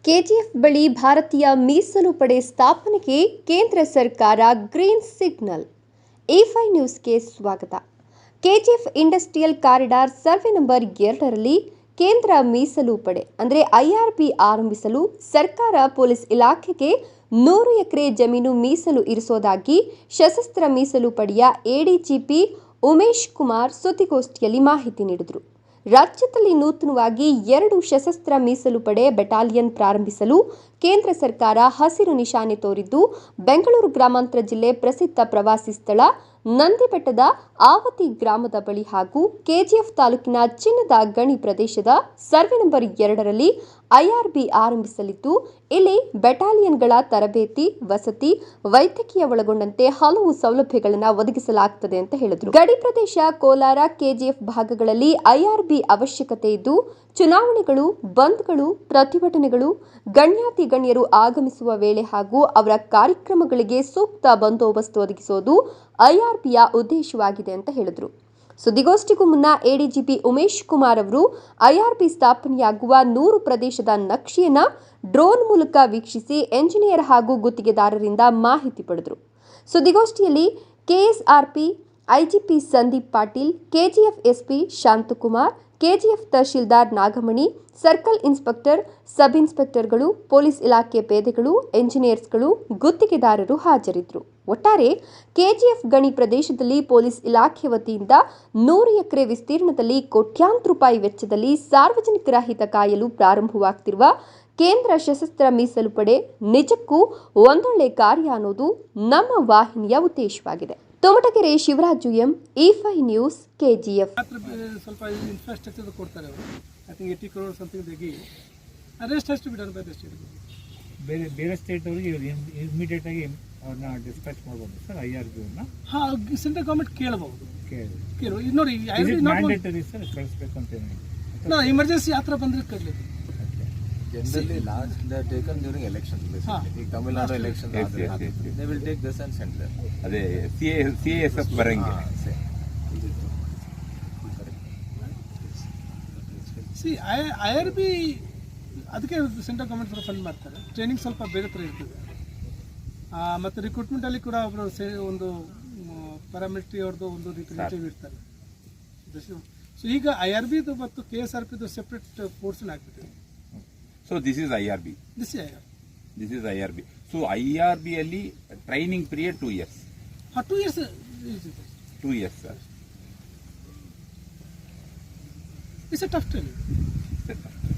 KGF ಬಳಿ ಭಾರತೀಯ ಮೀಸಲು ಪಡೆ ಸ್ಥಾಪನೆಗೆ ಕೇಂದ್ರ ಸರ್ಕಾರ ಗ್ರೀನ್ ಸಿಗ್ನಲ್. A5 ನ್ಯೂಸ್ಗೆ ಸ್ವಾಗತ. KGF industrial corridor survey number 2ರಲ್ಲಿ ಕೇಂದ್ರ ಮೀಸಲು ಪಡೆ ಅಂದರೆ IRB ಆರಂಭಿಸಲು ಸರ್ಕಾರ ಪೊಲೀಸ್ ಇಲಾಖೆಗೆ 100 ಎಕರೆ ಜಮೀನು ಮೀಸಲು ಇರಿಸೋದಾಗಿ ಸಶಸ್ತ್ರ ಮೀಸಲು ಪಡೆಯ ADGP ಉಮೇಶ್ ಕುಮಾರ್ ಸುದ್ದಿಗೋಷ್ಠಿಯಲ್ಲಿ ಮಾಹಿತಿ ನೀಡಿದರು. ರಾಜ್ಯದಲ್ಲಿ ನೂತನವಾಗಿ 2 ಸಶಸ್ತ್ರ ಮೀಸಲು ಪಡೆ ಬೆಟಾಲಿಯನ್ ಪ್ರಾರಂಭಿಸಲು ಕೇಂದ್ರ ಸರ್ಕಾರ ಹಸಿರು ನಿಶಾನೆ ತೋರಿದ್ದು, ಬೆಂಗಳೂರು ಗ್ರಾಮಾಂತರ ಜಿಲ್ಲೆ ಪ್ರಸಿದ್ಧ ಪ್ರವಾಸಿ ಸ್ಥಳ ನಂದಿಬೆಟ್ಟದ ಆವತಿ ಗ್ರಾಮದ ಬಳಿ ಹಾಗೂ ಕೆಜಿಎಫ್ ತಾಲೂಕಿನ ಚಿನ್ನದ ಗಣಿ ಪ್ರದೇಶದ ಸರ್ವೆ ನಂಬರ್ 2ರಲ್ಲಿ IRB ಆರಂಭಿಸಲಿದ್ದು, ಇಲ್ಲಿ ಬೆಟಾಲಿಯನ್ಗಳ ತರಬೇತಿ, ವಸತಿ, ವೈದ್ಯಕೀಯ ಒಳಗೊಂಡಂತೆ ಹಲವು ಸೌಲಭ್ಯಗಳನ್ನು ಒದಗಿಸಲಾಗುತ್ತದೆ ಅಂತ ಹೇಳಿದರು. ಗಡಿ ಪ್ರದೇಶ ಕೋಲಾರ, ಕೆಜಿಎಫ್ ಭಾಗಗಳಲ್ಲಿ IRB ಅವಶ್ಯಕತೆ ಇದ್ದು, ಚುನಾವಣೆಗಳು, ಬಂದ್ಗಳು, ಪ್ರತಿಭಟನೆಗಳು, ಗಣ್ಯಾತಿ ಗಣ್ಯರು ಆಗಮಿಸುವ ವೇಳೆ ಹಾಗೂ ಅವರ ಕಾರ್ಯಕ್ರಮಗಳಿಗೆ ಸೂಕ್ತ ಬಂದೋಬಸ್ತ್ ಒದಗಿಸುವುದು IRBಯ ಉದ್ದೇಶವಾಗಿದೆ ಅಂತ ಹೇಳಿದರು. ಸುದ್ದಿಗೋಷ್ಠಿಗೂ ಮುನ್ನ ADGP ಉಮೇಶ್ ಕುಮಾರ್ ಅವರು IRB ಸ್ಥಾಪನೆಯಾಗುವ 100 ಪ್ರದೇಶದ ನಕ್ಷೆಯನ್ನು ಡ್ರೋನ್ ಮೂಲಕ ವೀಕ್ಷಿಸಿ ಎಂಜಿನಿಯರ್ ಹಾಗೂ ಗುತ್ತಿಗೆದಾರರಿಂದ ಮಾಹಿತಿ ಪಡೆದರು. ಸುದ್ದಿಗೋಷ್ಠಿಯಲ್ಲಿ KSRP IGP Sandeep Patil, KGF SP Shanthakumar, KGF tahsildar Nagamani, circle inspector, sub ಇನ್ಸ್ಪೆಕ್ಟರ್ಗಳು, ಪೊಲೀಸ್ ಇಲಾಖೆ ಪೇದೆಗಳು, ಎಂಜಿನಿಯರ್ಸ್ಗಳು, ಗುತ್ತಿಗೆದಾರರು ಹಾಜರಿದ್ದರು. ಒಟ್ಟಾರೆ ಕೆಜಿಎಫ್ ಗಣಿ ಪ್ರದೇಶದಲ್ಲಿ ಪೊಲೀಸ್ ಇಲಾಖೆ ವತಿಯಿಂದ 100 ಎಕರೆ ವಿಸ್ತೀರ್ಣದಲ್ಲಿ ಕೋಟ್ಯಾಂತರ ರೂಪಾಯಿ ವೆಚ್ಚದಲ್ಲಿ ಸಾರ್ವಜನಿಕರ ಹಿತ ಕಾಯಲು ಪ್ರಾರಂಭವಾಗುತ್ತಿರುವ ಕೇಂದ್ರ ಸಶಸ್ತ್ರ ಮೀಸಲು ಪಡೆ ನಿಜಕ್ಕೂ ಒಂದೊಳ್ಳೆ ಕಾರ್ಯ ಅನ್ನೋದು ನಮ್ಮ ವಾಹಿನಿಯ ಉದ್ದೇಶವಾಗಿದೆ. Thomatagere Shivaraju M, A5 News, KGF. ಸ್ವಲ್ಪ ಇನ್ಫ್ರಾಸ್ಟ್ರಕ್ಚರ್ ಕೊಡ್ತಾರೆ ಅವರು. I think 80 crore something they arrest has to be done by the state. ಬೇರೆ ಸ್ಟೇಟ್ ಅವರಿಗೆ ಇಮಿಡಿಯೇಟ್ ಆಗಿ ಅವ್ರನ್ನ ಡಿಸ್ಪ್ಯಾಚ್ ಮಾಡಬಹುದು ಸರ್. IRB ಸೆಂಟ್ರಲ್ ಗವರ್ಮೆಂಟ್ ಕೇಳಬಹುದು. ಇದು ನೋಡಿ ಮ್ಯಾಂಡೇಟರಿ ಸರ್, ಕಳಿಸ್ಬೇಕು ಅಂತ ನಾ ಎಮರ್ಜೆನ್ಸಿ ಆ ಥರ ಬಂದರೆ ಕಡಲಿ. Generally, last they are taken during elections. Basically, Tamil Nadu elections, they will take this and send them. ಅದೇ CASF ಬರಂಗೆ. ಸಿ IRB ಅದಕ್ಕೆ ಸೆಂಟ್ರಲ್ ಗವರ್ಮೆಂಟ್ ಫಂಡ್ ಮಾಡ್ತಾರೆ. ಟ್ರೈನಿಂಗ್ ಸ್ವಲ್ಪ ಬೇರೆ ಥರ ಇರ್ತದೆ. ಮತ್ತು ರಿಕ್ರೂಟ್ಮೆಂಟಲ್ಲಿ ಕೂಡ ಒಬ್ಬರು ಒಂದು ಪ್ಯಾರಾಮಿಲಿಟರಿ ಅವ್ರದ್ದು ಒಂದು ರಿಲೇಟಿವ್ ಇರ್ತಾರೆ. ಸೊ ಈಗ IRB ಮತ್ತು KSRP ಸೆಪ್ರೇಟ್ ಪೋರ್ಷನ್ ಆಗ್ಬಿಟ್ಟಿದೆ. So this is IRB. This is IRB. So IRB ಅಲ್ಲಿ training period 2 years. 2 years. 2 years sir. It's a tough training.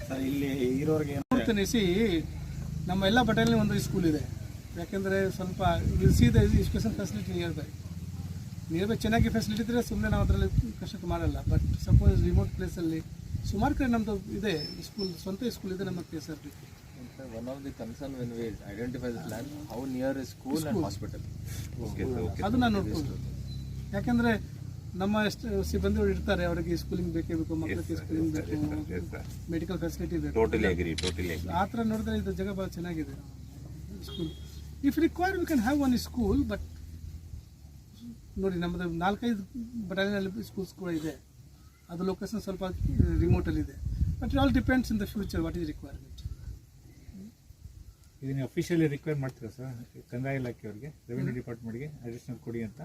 Sir ಇಲ್ಲಿ ಇರೋರಿಗೆ ನೋಡ್ತೀನಿ. ಸಿ ನಮ್ಮ ಎಲ್ಲ ಬಟಾಲಿಯನ್ ಒಂದು ಸ್ಕೂಲ್ ಇದೆ. ಯಾಕೆಂದರೆ ಸ್ವಲ್ಪ will see the education facility near by ಚೆನ್ನಾಗಿ ಫೆಸಿಲಿಟಿ ಇದ್ದರೆ ಸುಮ್ಮನೆ ನಾವು ಅದರಲ್ಲಿ ಕಷ್ಟ ಮಾಡಲ್ಲ. ಬಟ್ ಸಪೋಸ್ ರಿಮೋಟ್ ಪ್ಲೇಸಲ್ಲಿ ಸುಮಾರು ಕಡೆ ನಮ್ಮದು ಇದೆ ಸ್ಕೂಲ್, ಸ್ವಂತ ಸ್ಕೂಲ್ ಇದೆ ನಮ್ಮ KSRP. One of the concern when we identify this land, how near is school and hospital. ಅದು ನಾನು ನೋಡ್ಕೊಂಡು, ಯಾಕೆಂದರೆ ನಮ್ಮ ಸಿಬ್ಬಂದಿಗಳು ಇರ್ತಾರೆ, ಅವರಿಗೆ ಸ್ಕೂಲಿಂಗ್ ಬೇಕೇ ಬೇಕು, ಮಕ್ಕಳಿಗೆ ಸ್ಕೂಲಿಂಗ್ ಬೇಕು, ಮೆಡಿಕಲ್ ಫೆಸಿಲಿಟಿ ಬೇಕು. Totally agree. ಆ ಥರ ನೋಡಿದ್ರೆ ಇದು ಜಾಗ ಭಾಳ ಚೆನ್ನಾಗಿದೆ school. If required we can have one school. But ನೋಡಿ, ನಮ್ಮದು 4-5 ಬಟಾಲಿಯನಲ್ಲಿ ಸ್ಕೂಲ್ಸ್ ಕೂಡ ಇದೆ. ಅದು ಲೊಕೇಶನ್ ಸ್ವಲ್ಪ ರಿಮೋಟಲ್ಲಿದೆ. But it all depends in the future what is requirement. ಇದನ್ನ ಅಫಿಷಿಯಲಿ ರಿಕ್ವೈರ್ ಮಾಡ್ತೀರಾ ಸರ್ ಕಂದಾಯ ಇಲಾಖೆಯವರಿಗೆ, ರೆವಿನ್ಯೂ ಡಿಪಾರ್ಟ್ಮೆಂಟ್ಗೆ ಅಡಿಷನಲ್ ಕೊಡಿ ಅಂತ?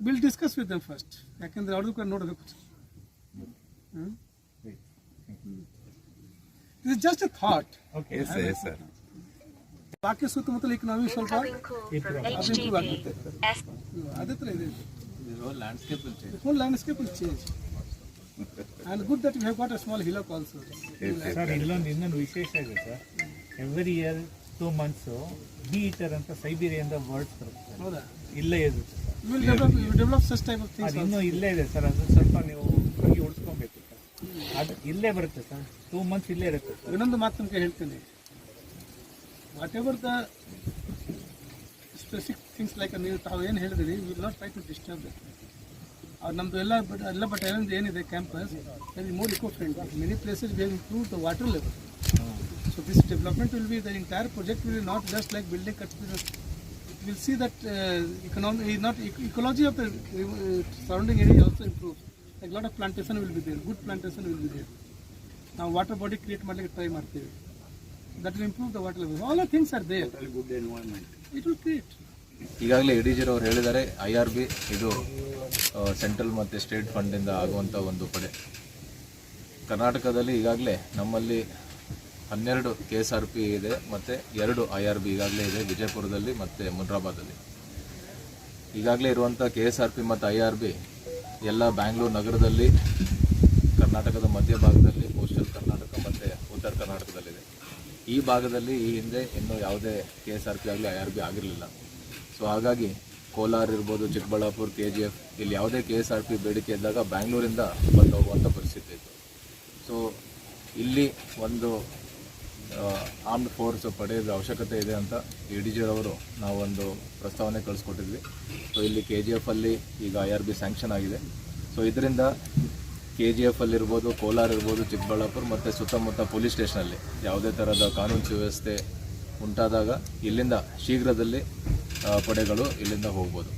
Will discuss with them first. ಯಾಕೆಂದರೆ ಅವ್ರದ್ದು ಕೂಡ ನೋಡಬೇಕು. It is just a thought. Yes sir. ಬಾಕಿ ಸುತ್ತಮುತ್ತಲ ಇಕನಾಮಿ ಸ್ವಲ್ಪ ಇಂಪ್ರೂವ್ ಆಗುತ್ತೆ. ಅದೇ ಥರ ಇದೆ. The whole landscape will change. The whole landscape will change. And good that we have got a small hillock also. Sir, ಇನ್ನೊಂದು ವಿಶೇಷ ಇದೆ sir. Every year 2 months B eater ಅಂತ ಸೈಬೀರಿಯಿಂದ ಬರ್ಡ್ಸ್ ಬರುತ್ತೆ. ಹೌದಾ? ಇಲ್ಲೇ ಇರುತ್ತೆ sir. We will develop such type of things. ಅದು ಇನ್ನೂ ಇಲ್ಲೇ ಇದೆ ಸರ್. ಅದು ಸ್ವಲ್ಪ ನೀವು ಹೋಗಿ ಉಳಿಸ್ಕೊಬೇಕು ಸರ್. ಅದು ಇಲ್ಲೇ ಬರುತ್ತೆ ಸರ್. 2 months ಇಲ್ಲೇ ಇರುತ್ತೆ ಸರ್. ಇನ್ನೊಂದು ಮಾತು ನಿಮಗೆ ಹೇಳ್ತೀನಿ. Whatever the specific things like ನೀವು ತಾವು ಏನು ಹೇಳಿದ್ರಿ, we will not try to disturb that. ನಮ್ಮದು ಎಲ್ಲ ಬಟ್ ಏನಿದೆ campus is more eco friendly. Many places we have improve the water level. So this development will be the entire project will not just like building cuts. We'll see that ecology of the surrounding area also improves. Like a lot of plantation will be there, good plantation will be there. Now water body create ಮಾಡಲಿಕ್ಕೆ try ಮಾಡ್ತೀವಿ. that will improve the water level. All the things are there. Good environment. It will create. ಈಗಾಗಲೇ ಎಡಿಜಿರ್ ಅವರು ಹೇಳಿದ್ದಾರೆ IRB ಇದು central ಮತ್ತು state ಫಂಡಿಂದ ಆಗುವಂಥ ಒಂದು ಪಡೆ. ಕರ್ನಾಟಕದಲ್ಲಿ ಈಗಾಗಲೇ ನಮ್ಮಲ್ಲಿ 12 KSRP ಇದೆ ಮತ್ತು 2 IRB ಈಗಾಗಲೇ ಇದೆ ವಿಜಯಪುರದಲ್ಲಿ ಮತ್ತು ಮುನ್ರಾಬಾದಲ್ಲಿ. ಈಗಾಗಲೇ ಇರುವಂಥ KSRP ಮತ್ತು IRB ಎಲ್ಲ ಬ್ಯಾಂಗ್ಳೂರು ನಗರದಲ್ಲಿ, ಕರ್ನಾಟಕದ ಮಧ್ಯಭಾಗದಲ್ಲಿ, ಕೋಸ್ಟಲ್ ಕರ್ನಾಟಕ ಮತ್ತು ಉತ್ತರ ಕರ್ನಾಟಕದಲ್ಲಿದೆ. ಈ ಭಾಗದಲ್ಲಿ ಈ ಹಿಂದೆ ಇನ್ನೂ ಯಾವುದೇ KSRP ಆಗಲಿ IRB ಆಗಿರಲಿಲ್ಲ. ಸೊ ಹಾಗಾಗಿ ಕೋಲಾರ ಇರ್ಬೋದು, ಚಿಕ್ಕಬಳ್ಳಾಪುರ, KGF ಇಲ್ಲಿ ಯಾವುದೇ KSRP ಬೇಡಿಕೆ ಇದ್ದಾಗ ಬ್ಯಾಂಗ್ಳೂರಿಂದ ಬಂದು ಹೋಗುವಂಥ ಪರಿಸ್ಥಿತಿ ಇತ್ತು. ಸೊ ಇಲ್ಲಿ ಒಂದು ಆರ್ಮ್ಡ್ ಫೋರ್ಸ್ ಪಡೆಯೋದು ಅವಶ್ಯಕತೆ ಇದೆ ಅಂತ ADG ಅವರು ನಾವೊಂದು ಪ್ರಸ್ತಾವನೆ ಕಳಿಸ್ಕೊಟ್ಟಿದ್ವಿ. ಸೊ ಇಲ್ಲಿ KGF ಅಲ್ಲಿ ಈಗ IRB ಸ್ಯಾಂಕ್ಷನ್ ಆಗಿದೆ. ಸೊ ಇದರಿಂದ KGF ಅಲ್ಲಿರ್ಬೋದು, ಕೋಲಾರ ಇರ್ಬೋದು, ಚಿಕ್ಕಬಳ್ಳಾಪುರ ಮತ್ತು ಸುತ್ತಮುತ್ತ ಪೊಲೀಸ್ ಸ್ಟೇಷನಲ್ಲಿ ಯಾವುದೇ ಥರದ ಕಾನೂನು ಸುವ್ಯವಸ್ಥೆ ಉಂಟಾದಾಗ ಇಲ್ಲಿಂದ ಶೀಘ್ರದಲ್ಲಿ ಪಡೆಗಳು ಇಲ್ಲಿಂದ ಹೋಗ್ಬೋದು.